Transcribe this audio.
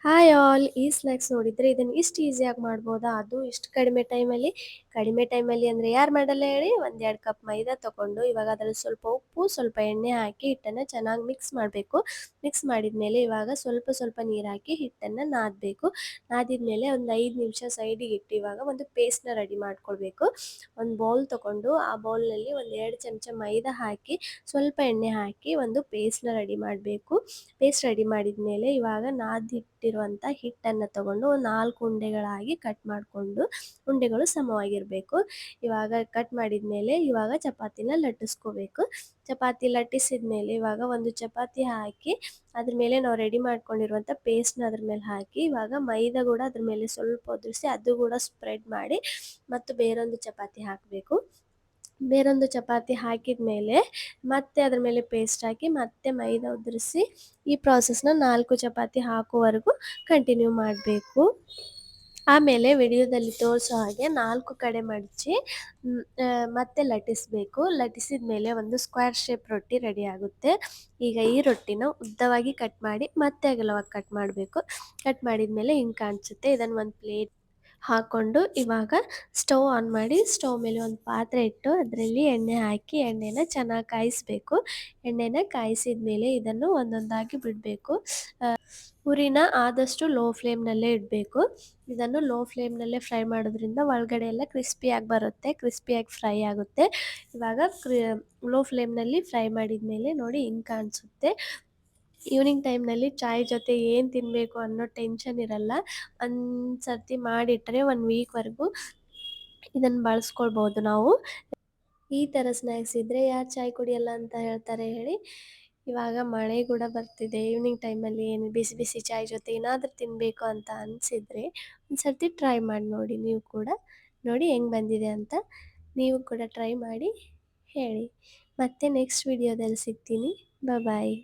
Hi all! ಈ snacks ನೋಡಿದ್ರೆ ಇದನ್ನು ಇಷ್ಟು ಈಸಿಯಾಗಿ ಮಾಡ್ಬೋದಾ? ಅದು ಇಷ್ಟು ಕಡಿಮೆ ಟೈಮಲ್ಲಿ. ಕಡಿಮೆ ಟೈಮಲ್ಲಿ ಅಂದರೆ ಯಾರು ಮಾಡಲ್ಲ ಹೇಳಿ? 1-2 ಕಪ್ ಮೈದಾ ತಗೊಂಡು ಇವಾಗ ಅದರಲ್ಲಿ ಸ್ವಲ್ಪ ಉಪ್ಪು, ಸ್ವಲ್ಪ ಎಣ್ಣೆ ಹಾಕಿ ಹಿಟ್ಟನ್ನು ಚೆನ್ನಾಗಿ ಮಿಕ್ಸ್ ಮಾಡಬೇಕು. ಮಿಕ್ಸ್ ಮಾಡಿದ್ಮೇಲೆ ಇವಾಗ ಸ್ವಲ್ಪ ಸ್ವಲ್ಪ ನೀರು ಹಾಕಿ ಹಿಟ್ಟನ್ನು ನಾದಬೇಕು. ನಾದಿದ್ಮೇಲೆ ಒಂದು 5 ನಿಮಿಷ ಸೈಡಿಗೆ ಇಟ್ಟು ಇವಾಗ ಒಂದು ಪೇಸ್ಟ್‌ನ ರೆಡಿ ಮಾಡ್ಕೊಳ್ಬೇಕು. ಒಂದು ಬೌಲ್ ತಗೊಂಡು ಆ ಬೌಲ್‌ನಲ್ಲಿ ಒಂದು 2 ಚಮಚ ಮೈದಾ ಹಾಕಿ, ಸ್ವಲ್ಪ ಎಣ್ಣೆ ಹಾಕಿ ಒಂದು ಪೇಸ್ಟ್‌ನ ರೆಡಿ ಮಾಡಬೇಕು. ಪೇಸ್ಟ್ ರೆಡಿ ಮಾಡಿದ್ಮೇಲೆ ಇವಾಗ ನಾದಿಟ್ಟಿರುವಂಥ ಹಿಟ್ಟನ್ನು ತಗೊಂಡು ಒಂದು 4 ಉಂಡೆಗಳಾಗಿ ಕಟ್ ಮಾಡಿಕೊಂಡು ಉಂಡೆಗಳು ಸಮವಾಗಿರಬೇಕು. ಇವಾಗ ಕಟ್ ಮಾಡಿದ್ಮೇಲೆ ಇವಾಗ ಚಪಾತಿನ ಲಟ್ಟಿಸ್ಕೋಬೇಕು. ಚಪಾತಿ ಲಟ್ಟಿಸಿದ ಮೇಲೆ ಇವಾಗ ಒಂದು ಚಪಾತಿ ಹಾಕಿ ಅದ್ರ ಮೇಲೆ ನಾವು ರೆಡಿ ಮಾಡ್ಕೊಂಡಿರುವಂಥ ಪೇಸ್ಟ್‌ನ ಅದ್ರ ಮೇಲೆ ಹಾಕಿ ಇವಾಗ ಮೈದಾ ಕೂಡ ಅದ್ರ ಮೇಲೆ ಸ್ವಲ್ಪ ಉದುರಿಸಿ ಅದು ಕೂಡ ಸ್ಪ್ರೆಡ್ ಮಾಡಿ ಮತ್ತು ಬೇರೊಂದು ಚಪಾತಿ ಹಾಕಬೇಕು. ಬೇರೊಂದು ಚಪಾತಿ ಹಾಕಿದ ಮೇಲೆ ಮತ್ತೆ ಅದ್ರ ಮೇಲೆ ಪೇಸ್ಟ್ ಹಾಕಿ ಮತ್ತೆ ಮೈದಾ ಉದುರಿಸಿ ಈ ಪ್ರಾಸೆಸ್ನ 4 ಚಪಾತಿ ಹಾಕುವವರೆಗೂ ಕಂಟಿನ್ಯೂ ಮಾಡಬೇಕು. ಆಮೇಲೆ ವಿಡಿಯೋದಲ್ಲಿ ತೋರಿಸೋ ಹಾಗೆ 4 ಕಡೆ ಮಡಚಿ ಮತ್ತೆ ಲಟ್ಟಿಸಬೇಕು. ಲಟ್ಟಿಸಿದ ಮೇಲೆ ಒಂದು ಸ್ಕ್ವೇರ್ ಶೇಪ್ ರೊಟ್ಟಿ ರೆಡಿ ಆಗುತ್ತೆ. ಈಗ ಈ ರೊಟ್ಟಿನ ಉದ್ದವಾಗಿ ಕಟ್ ಮಾಡಿ ಮತ್ತೆ ಅಗಲವಾಗಿ ಕಟ್ ಮಾಡಬೇಕು. ಕಟ್ ಮಾಡಿದ ಮೇಲೆ ಹಿಂಗೆ ಕಾಣಿಸುತ್ತೆ. ಇದನ್ನು ಒಂದು ಪ್ಲೇಟ್ ಹಾಕ್ಕೊಂಡು ಇವಾಗ ಸ್ಟವ್ ಆನ್ ಮಾಡಿ ಸ್ಟವ್ ಮೇಲೆ ಒಂದು ಪಾತ್ರೆ ಇಟ್ಟು ಅದರಲ್ಲಿ ಎಣ್ಣೆ ಹಾಕಿ ಎಣ್ಣೆನ ಚೆನ್ನಾಗಿ ಕಾಯಿಸಬೇಕು. ಎಣ್ಣೆನ ಕಾಯಿಸಿದ ಮೇಲೆ ಇದನ್ನು ಒಂದೊಂದಾಗಿ ಬಿಡಬೇಕು. ಉರಿನ ಆದಷ್ಟು ಲೋ ಫ್ಲೇಮ್ನಲ್ಲೇ ಇಡಬೇಕು. ಇದನ್ನು ಲೋ ಫ್ಲೇಮ್ನಲ್ಲೇ ಫ್ರೈ ಮಾಡೋದ್ರಿಂದ ಒಳಗಡೆ ಎಲ್ಲ ಕ್ರಿಸ್ಪಿಯಾಗಿ ಬರುತ್ತೆ, ಕ್ರಿಸ್ಪಿಯಾಗಿ ಫ್ರೈ ಆಗುತ್ತೆ. ಇವಾಗ ಲೋ ಫ್ಲೇಮ್ನಲ್ಲಿ ಫ್ರೈ ಮಾಡಿದ ಮೇಲೆ ನೋಡಿ ಹಿಂಗೆ ಕಾಣಿಸುತ್ತೆ. ಈವ್ನಿಂಗ್ ಟೈಮ್ನಲ್ಲಿ ಚಾಯ್ ಜೊತೆ ಏನು ತಿನ್ನಬೇಕು ಅನ್ನೋ ಟೆನ್ಷನ್ ಇರಲ್ಲ. ಒಂದು ಸರ್ತಿ ಮಾಡಿಟ್ಟರೆ 1 ವೀಕ್ವರೆಗೂ ಇದನ್ನು ಬಳಸ್ಕೊಳ್ಬೋದು ನಾವು. ಈ ಥರ ಸ್ನ್ಯಾಕ್ಸ್ ಇದ್ದರೆ ಯಾರು ಚಾಯ್ ಕುಡಿಯಲ್ಲ ಅಂತ ಹೇಳ್ತಾರೆ ಹೇಳಿ? ಇವಾಗ ಮಳೆ ಕೂಡ ಬರ್ತಿದೆ. ಈವ್ನಿಂಗ್ ಟೈಮಲ್ಲಿ ಏನು ಬಿಸಿ ಬಿಸಿ ಚಾಯ್ ಜೊತೆ ಏನಾದರೂ ತಿನ್ನಬೇಕು ಅಂತ ಅನಿಸಿದರೆ ಒಂದು ಸರ್ತಿ ಟ್ರೈ ಮಾಡಿ ನೋಡಿ ನೀವು ಕೂಡ. ನೋಡಿ ಹೆಂಗೆ ಬಂದಿದೆ ಅಂತ. ನೀವು ಕೂಡ ಟ್ರೈ ಮಾಡಿ ಹೇಳಿ. ಮತ್ತೆ ನೆಕ್ಸ್ಟ್ ವಿಡಿಯೋದಲ್ಲಿ ಸಿಗ್ತೀನಿ. ಬಾಯ್.